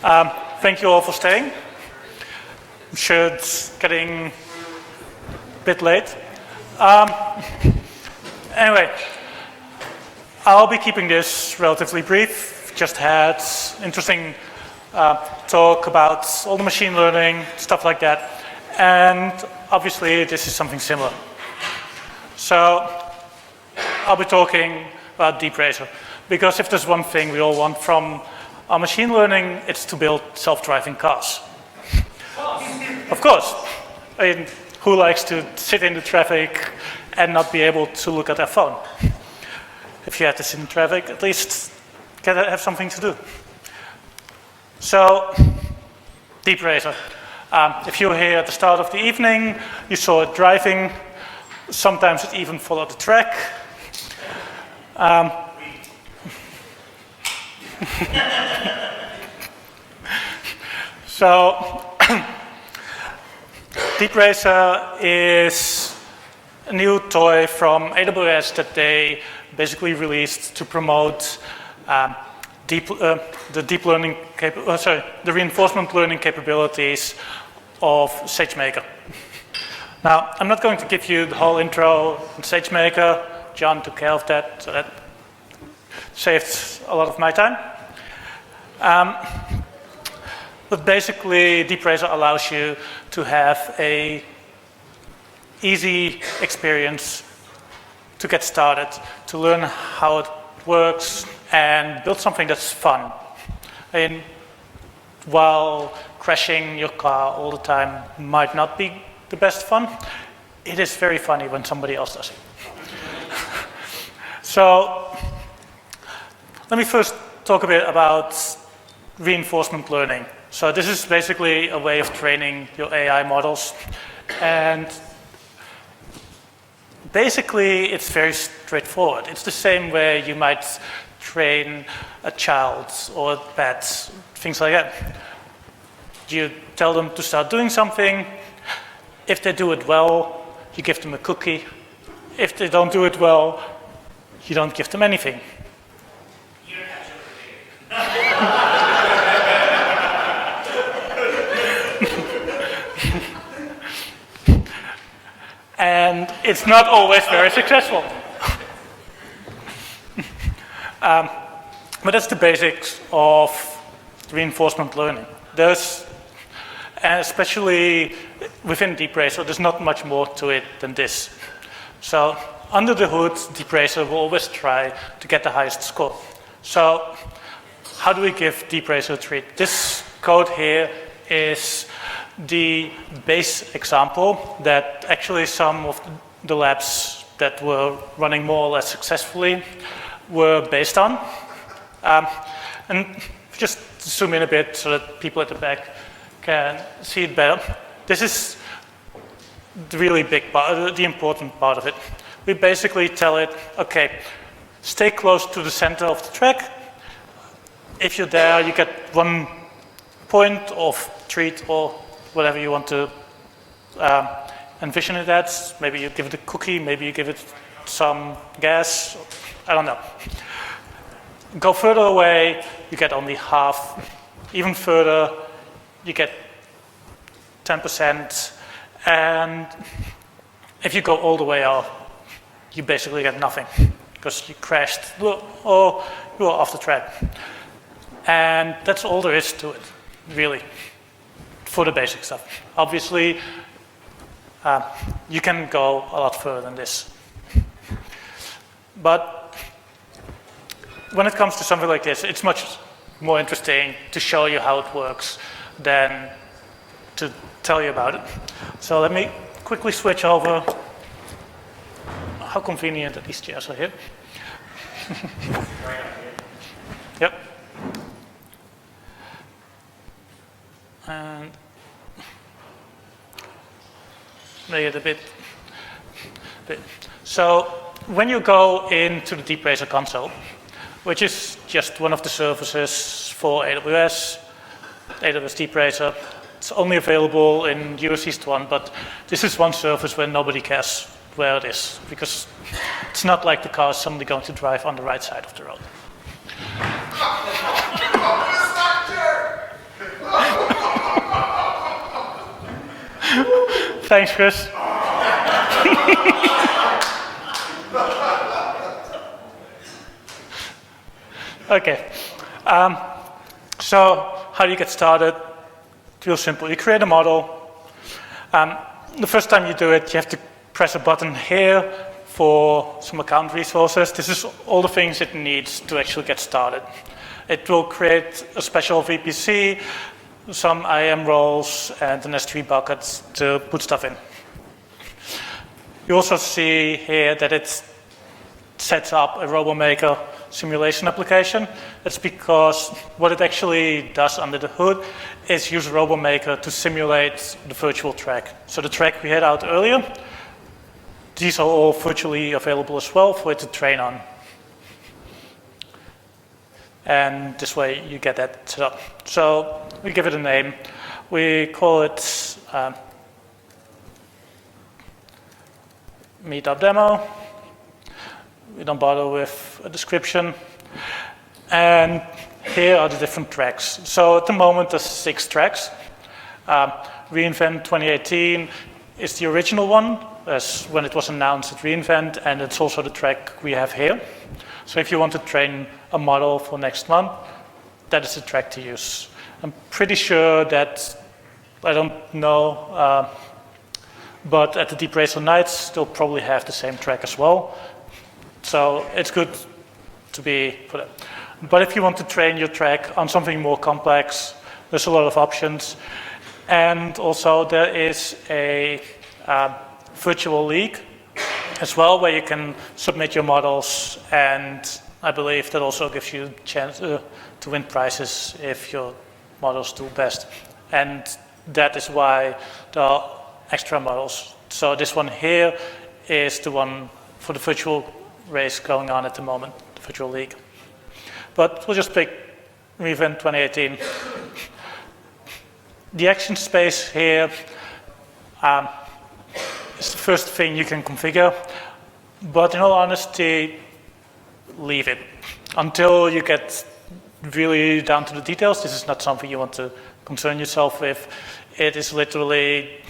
Thank you all for staying. I'm sure it's getting a bit late. Anyway, I'll be keeping this relatively brief. Just had interesting talk about all the machine learning, stuff like that. And obviously, this is something similar. So I'll be talking about DeepRacer. Because if there's one thing we all want from our machine learning, it's to build self-driving cars. Of course. I mean, who likes to sit in the traffic and not be able to look at their phone? If you have to sit in traffic, at least have something to do. So, DeepRacer. If you were here at the start of the evening, you saw it driving. Sometimes it even followed the track. So, DeepRacer is a new toy from AWS that they basically released to promote the reinforcement learning capabilities of SageMaker. Now, I'm not going to give you the whole intro on SageMaker. John took care of that, so that saved a lot of my time. But basically, DeepRacer allows you to have an easy experience to get started, to learn how it works, and build something that's fun. And while crashing your car all the time might not be the best fun, it is very funny when somebody else does it. So, let me first talk a bit about reinforcement learning. So this is basically a way of training your AI models. And basically, it's very straightforward. It's the same way you might train a child or a pet, things like that. You tell them to start doing something. If they do it well, you give them a cookie. If they don't do it well, you don't give them anything. And it's not always very successful. But that's the basics of reinforcement learning. There's, especially within DeepRacer, there's not much more to it than this. So under the hood, DeepRacer will always try to get the highest score. So how do we give DeepRacer a treat? This code here is the base example that actually some of the labs that were running more or less successfully were based on. And just zoom in a bit so that people at the back can see it better. This is the really big part, the important part of it. We basically tell it, okay, stay close to the center of the track. If you're there, you get 1 point of treat or whatever you want to envision it as. Maybe you give it a cookie, maybe you give it some gas, I don't know. Go further away, you get only half. Even further, you get 10%. And if you go all the way out, you basically get nothing because you crashed or you were off the track. And that's all there is to it, really, for the basic stuff. Obviously, you can go a lot further than this. But when it comes to something like this, it's much more interesting to show you how it works than to tell you about it. So let me quickly switch over. How convenient that these chairs are here. Yep. And make it a bit. So when you go into the DeepRacer console, which is just one of the services for AWS DeepRacer, it's only available in US East 1, but this is one service where nobody cares where it is, because it's not like the car is suddenly going to drive on the right side of the road. Thanks, Chris. Okay. So how do you get started? It's real simple. You create a model. The first time you do it, you have to press a button here for some account resources. This is all the things it needs to actually get started. It will create a special VPC, some IAM roles, and an S3 bucket to put stuff in. You also see here that it sets up a RoboMaker simulation application. That's because what it actually does under the hood is use RoboMaker to simulate the virtual track. So the track we had out earlier, these are all virtually available as well for it to train on. And this way you get that set up. So we give it a name. We call it Meetup demo. We don't bother with a description. And here are the different tracks. So at the moment there's 6 tracks. reInvent 2018 is the original one, as when it was announced at reInvent, and it's also the track we have here. So if you want to train a model for next month, that is the track to use. I'm pretty sure that, I don't know, but at the DeepRacer nights, they'll probably have the same track as well. So it's good to be for that. But if you want to train your track on something more complex, there's a lot of options. And also there is a virtual league as well, where you can submit your models, and I believe that also gives you a chance to win prizes if your models do best. And that is why there are extra models. So this one here is the one for the virtual race going on at the moment, the virtual league. But we'll just pick reInvent 2018. The action space here is the first thing you can configure, but in all honesty, leave it. Until you get really down to the details, this is not something you want to concern yourself with. It is literally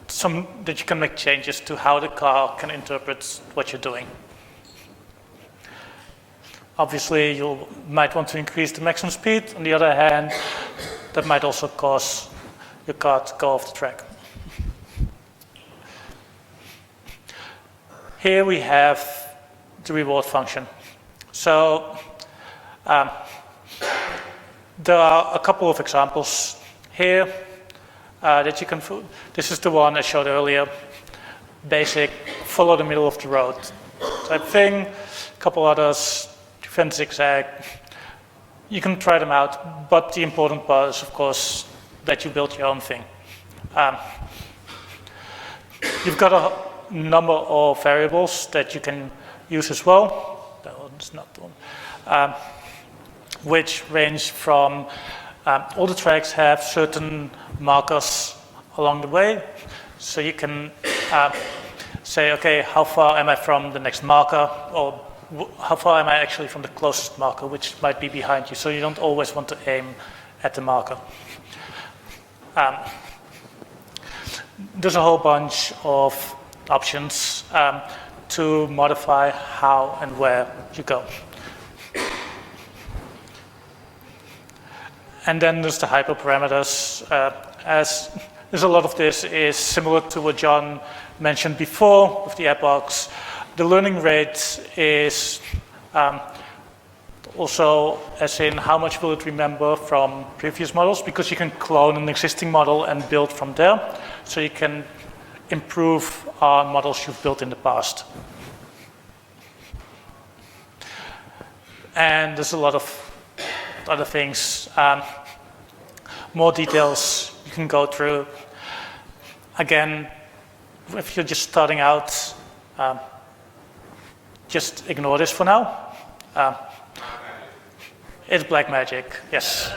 some that you can make changes to how the car can interpret what you're doing. Obviously, you might want to increase the maximum speed. On the other hand, that might also cause your car to go off the track. Here we have the reward function. So there are a couple of examples here that you can. This is the one I showed earlier. Basic, follow the middle of the road type thing. A couple others, defend zigzag. You can try them out, but the important part is, of course, that you build your own thing. You've got a number of variables that you can use as well. That one's not the one. Which range from, all the tracks have certain markers along the way. So you can say, okay, how far am I from the next marker? Or how far am I actually from the closest marker, which might be behind you. So you don't always want to aim at the marker. There's a whole bunch of options to modify how and where you go. And then there's the hyperparameters. As there's a lot of this is similar to what John mentioned before with the epochs. The learning rate is also as in how much will it remember from previous models, because you can clone an existing model and build from there. So you can improve on models you've built in the past. And there's a lot of other things. More details you can go through. Again, if you're just starting out, just ignore this for now. It's black magic, yes.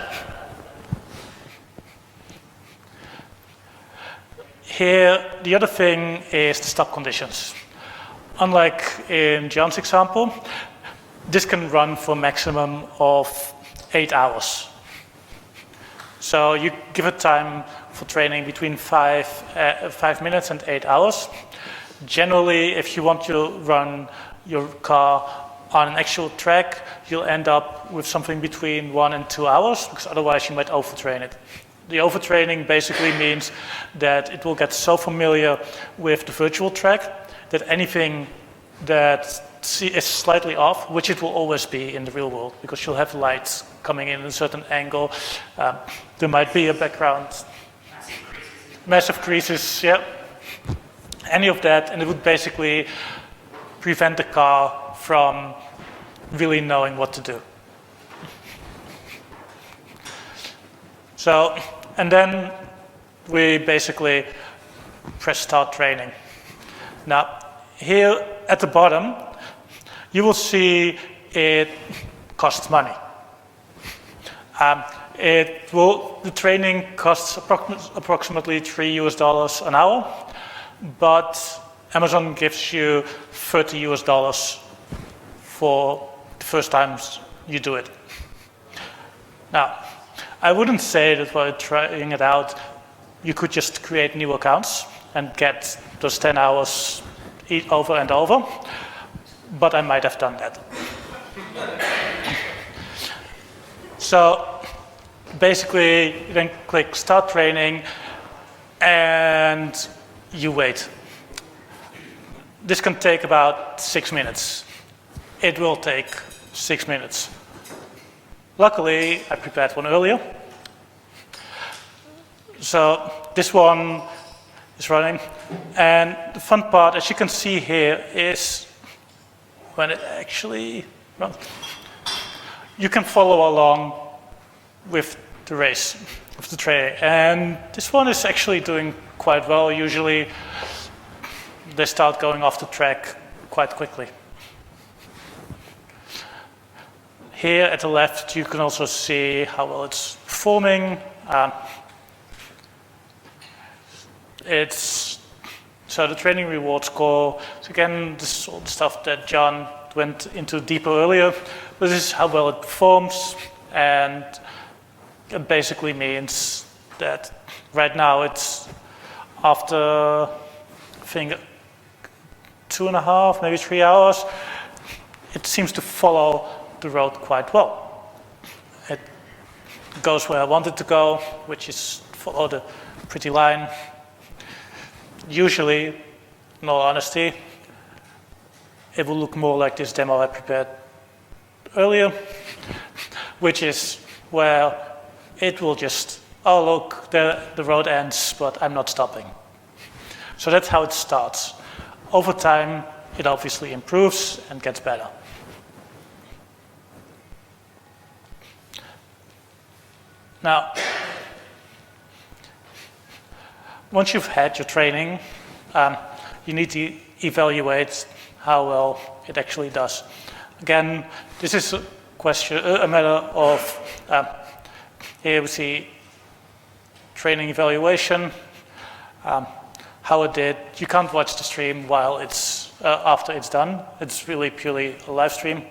Here, the other thing is the stop conditions. Unlike in John's example, this can run for a maximum of 8 hours. So you give it time for training between 5 minutes and 8 hours. Generally, if you want to run your car on an actual track, you'll end up with something between 1 and 2 hours, because otherwise you might overtrain it. The overtraining basically means that it will get so familiar with the virtual track that anything that is slightly off, which it will always be in the real world, because you'll have lights coming in a certain angle. There might be a background. Massive creases, yeah. Any of that, and it would basically prevent the car from really knowing what to do. So, and then we basically press start training. Now, here at the bottom, you will see it costs money. The training costs approximately $3 an hour, but Amazon gives you $30 for the first times you do it. Now, I wouldn't say that while trying it out, you could just create new accounts and get those 10 hours over and over, but I might have done that. So basically, you then click Start Training, and you wait. This can take about 6 minutes. It will take 6 minutes. Luckily, I prepared one earlier. So this one is running. And the fun part, as you can see here, is when it actually runs. You can follow along with the race, with the training. And this one is actually doing quite well. Usually, they start going off the track quite quickly. Here at the left, you can also see how well it's performing. So the training reward score, so again, this is all the stuff that John went into deeper earlier. This is how well it performs, and it basically means that right now it's after, I think, 2.5, maybe 3 hours, it seems to follow the road quite well. It goes where I want it to go, which is follow the pretty line. Usually, in all honesty, it will look more like this demo I prepared earlier, which is where it will just, oh look, the road ends, but I'm not stopping. So that's how it starts. Over time, it obviously improves and gets better. Now, once you've had your training, you need to evaluate how well it actually does. Again, this is a matter of, here we see training evaluation, how it did. You can't watch the stream while it's, after it's done. It's really purely a live stream.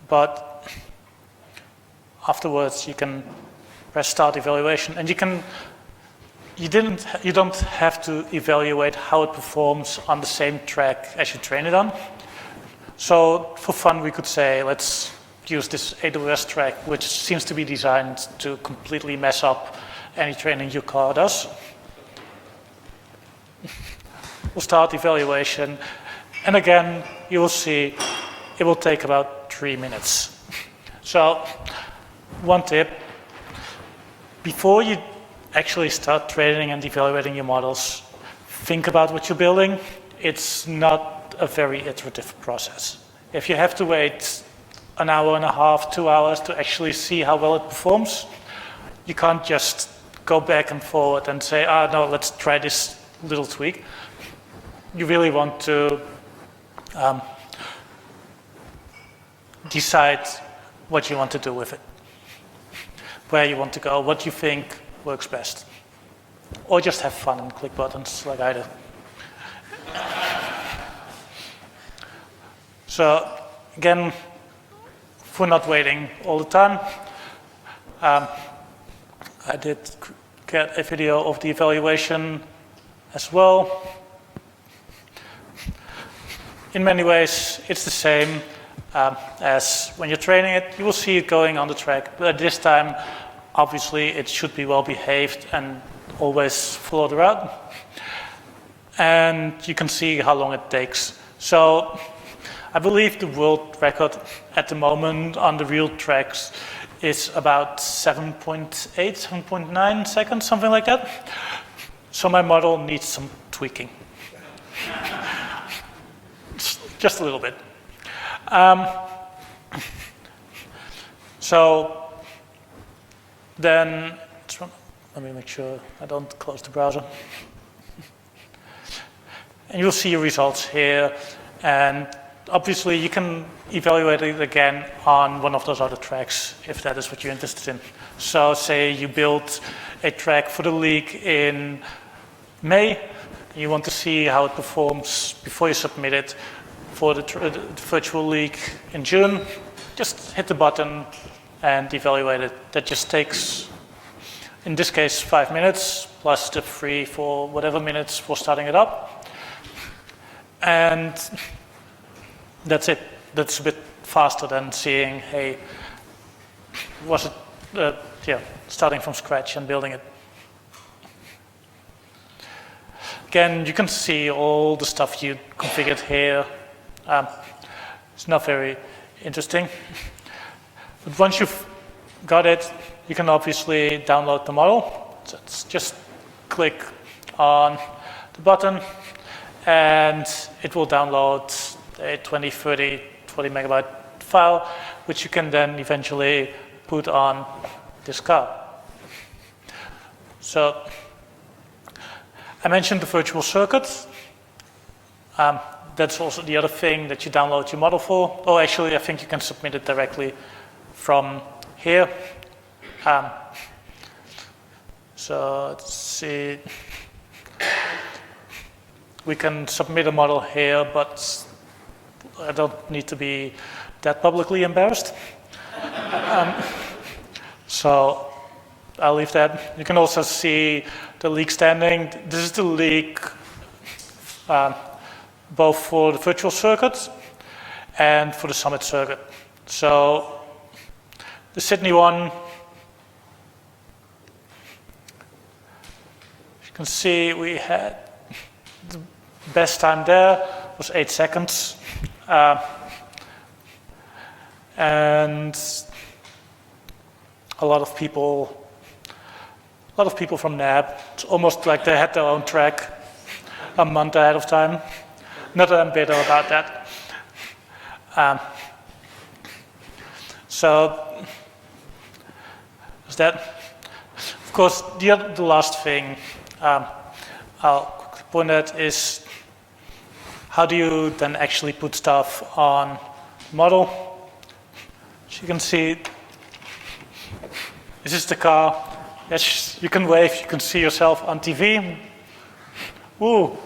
But afterwards, you can press start evaluation, and you don't have to evaluate how it performs on the same track as you train it on. So for fun, we could say, let's use this AWS track, which seems to be designed to completely mess up any training your car does. We'll start evaluation, and again, you will see it will take about 3 minutes. So one tip, before you actually start training and evaluating your models, think about what you're building. It's not a very iterative process. If you have to wait an hour and a half, 2 hours to actually see how well it performs, you can't just go back and forward and say, no, let's try this little tweak. You really want to decide what you want to do with it, where you want to go, what you think works best. Or just have fun and click buttons like I do. So again, for not waiting all the time, I did get a video of the evaluation as well. In many ways, it's the same as when you're training it. You will see it going on the track, but at this time, obviously, it should be well behaved and always follow the route. And you can see how long it takes. So I believe the world record at the moment on the real tracks is about 7.8, 7.9 seconds, something like that. So my model needs some tweaking. Just a little bit. So then, let me make sure I don't close the browser. And you'll see your results here. And obviously, you can evaluate it again on one of those other tracks, if that is what you're interested in. So say you build a track for the league in May. You want to see how it performs before you submit it for the virtual league in June. Just hit the button and evaluate it. That just takes, in this case, 5 minutes, plus the free for whatever minutes for starting it up. And that's it. That's a bit faster than seeing, hey, was it, starting from scratch and building it. Again, you can see all the stuff you configured here. It's not very interesting. But once you've got it, you can obviously download the model. So it's just click on the button, and it will download a 20, 30, 40 megabyte file, which you can then eventually put on this car. So I mentioned the virtual circuit. That's also the other thing that you download your model for. Oh, actually, I think you can submit it directly from here. So let's see. We can submit a model here, but I don't need to be that publicly embarrassed. So I'll leave that. You can also see the league standing. This is the league both for the virtual circuit and for the summit circuit. So the Sydney one, you can see we had the best time there was 8 seconds. And a lot of people from NAB, it's almost like they had their own track a month ahead of time. Not that I'm bitter about that. So, is that? Of course, the last thing I'll point at is how do you then actually put stuff on model? As you can see, this is the car. Yes, you can wave, you can see yourself on TV. Woo,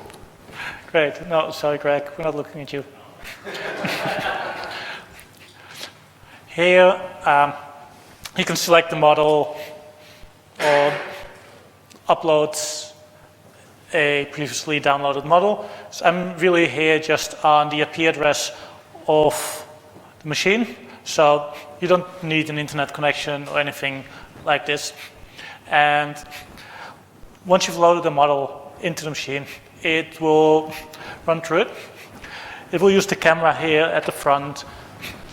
great. No, sorry, Greg, we're not looking at you. Here, you can select the model or upload a previously downloaded model. So I'm really here just on the IP address of the machine. So you don't need an internet connection or anything like this. And once you've loaded the model into the machine, it will run through it. It will use the camera here at the front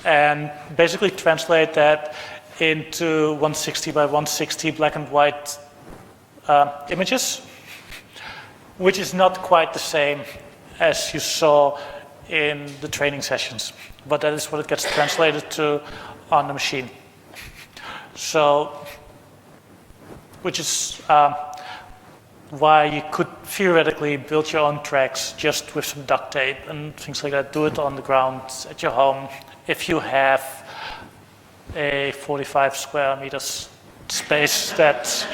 and basically translate that into 160 by 160 black and white images, which is not quite the same as you saw in the training sessions, but that is what it gets translated to on the machine. So, which is why you could theoretically build your own tracks just with some duct tape and things like that. Do it on the ground at your home. If you have a 45 square meters space that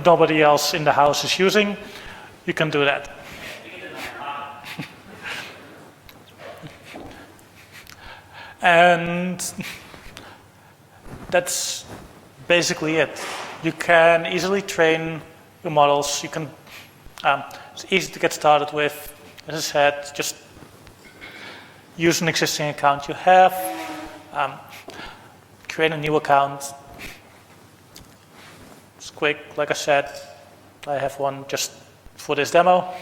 nobody else in the house is using, you can do that. And that's basically it. You can easily train your models. You can, it's easy to get started with. As I said, just use an existing account you have, create a new account. It's quick, like I said. I have one just for this demo.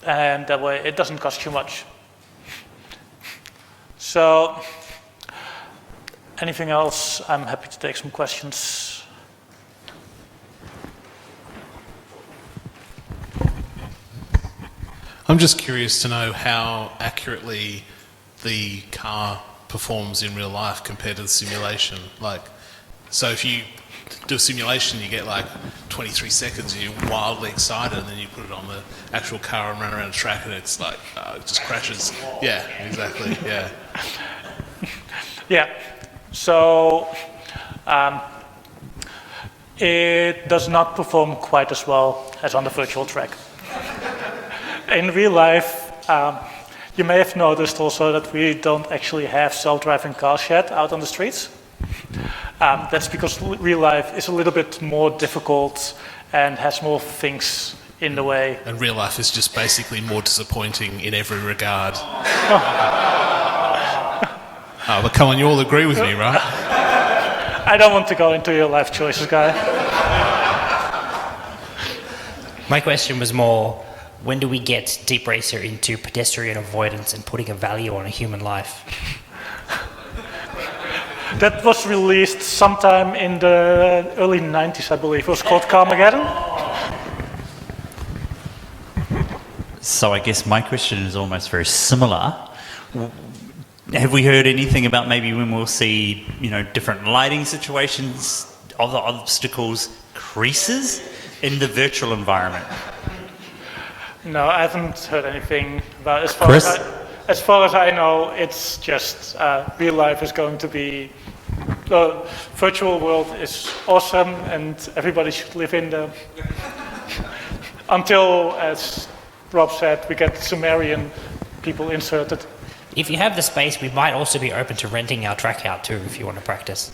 And that way it doesn't cost you much. So, anything else? I'm happy to take some questions. I'm just curious to know how accurately the car performs in real life compared to the simulation. Like, so if you do a simulation, you get like 23 seconds and you're wildly excited, and then you put it on the actual car and run around the track and it's like, it just crashes. Yeah, exactly, yeah. Yeah, so it does not perform quite as well as on the virtual track. In real life, you may have noticed also that we don't actually have self-driving cars yet out on the streets. That's because real life is a little bit more difficult and has more things in the way. And real life is just basically more disappointing in every regard. Oh, but come on, you all agree with me, right? I don't want to go into your life choices, guy. My question was more, when do we get DeepRacer into pedestrian avoidance and putting a value on a human life? That was released sometime in the early 90s, I believe. It was called Carmageddon. So I guess my question is almost very similar. Have we heard anything about maybe when we'll see, different lighting situations, other obstacles, creases in the virtual environment? No, I haven't heard anything about it. As far as I know, it's just real life is going to be, the virtual world is awesome and everybody should live in there. Until, as Rob said, we get Sumerian people inserted. If you have the space, we might also be open to renting our track out too if you want to practice.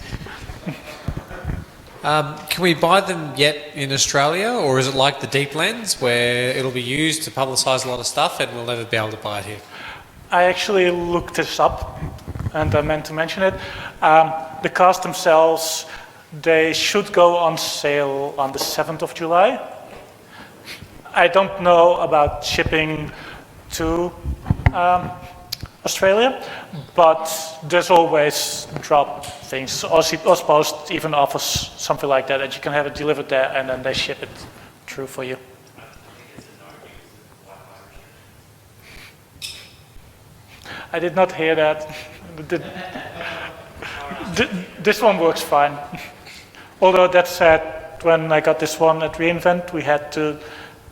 Can we buy them yet in Australia, or is it like the Deep Lens where it'll be used to publicise a lot of stuff and we'll never be able to buy it here? I actually looked this up and I meant to mention it. The cars themselves, they should go on sale on the 7th of July. I don't know about shipping to Australia, but there's always drop things. Ozpost even offers something like that you can have it delivered there and then they ship it through for you. I did not hear that. This one works fine. Although that said, when I got this one at reInvent, we had to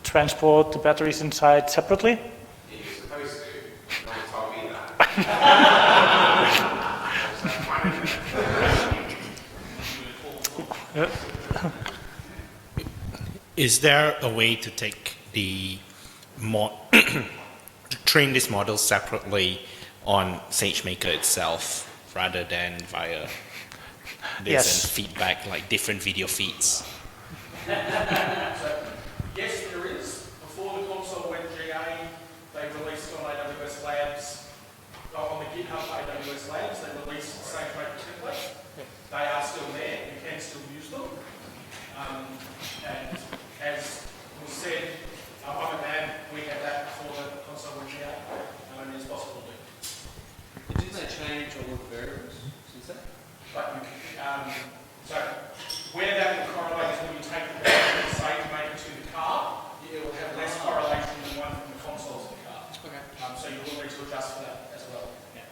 transport the batteries inside separately. You're supposed to. No one told me that. Is there a way to take the to train this model separately on SageMaker itself rather than via this and feedback, like different video feeds? Yes, there is. Before the console went GA, they released on AWS Labs, on the GitHub AWS Labs, they released the SageMaker templates. They are still there, you can still use them. And as was said, I'm a man, we had that before the console went GA, and it's possible to do. Didn't they change all of the variables since then? But so where that will correlate is when you take the SageMaker to the car, it will have less correlation than one from the consoles of the car. Okay. So you will need to adjust for that as well. Yeah.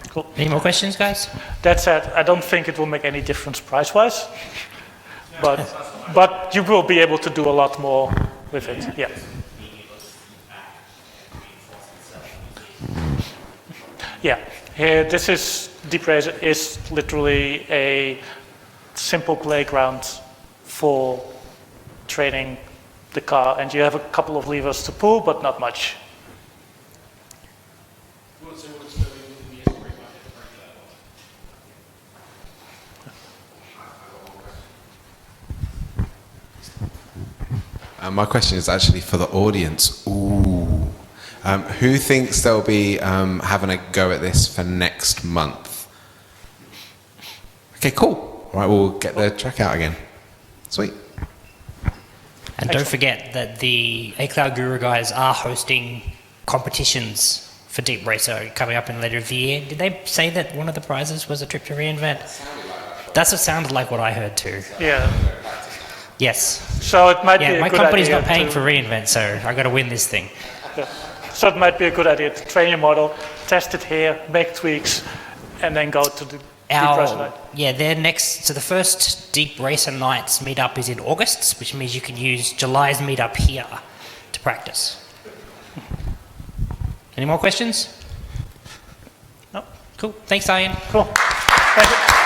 Cool. Any more questions, guys? That said, I don't think it will make any difference price-wise, but you will be able to do a lot more with it. Yeah. Yeah. Here, this is DeepRacer is literally a simple playground for training the car, and you have a couple of levers to pull, but not much. My question is actually for the audience. Ooh. Who thinks they'll be having a go at this for next month? Okay, cool. All right, we'll get the track out again. Sweet. And don't forget that the A Cloud Guru guys are hosting competitions for DeepRacer coming up in later of the year. Did they say that one of the prizes was a trip to reInvent? That's what sounded like what I heard too. Yeah. Yes. So it might be Yeah, a my good company's idea not paying to- for reInvent, so I got to win this thing. Yeah. So it might be a good idea to train your model, test it here, make tweaks, and then go to the DeepRacer night. Yeah, they're next. So the first DeepRacer Nights meetup is in August, which means you can use July's meetup here to practice. Any more questions? No. Cool. Thanks, Arjen. Cool. Thank you.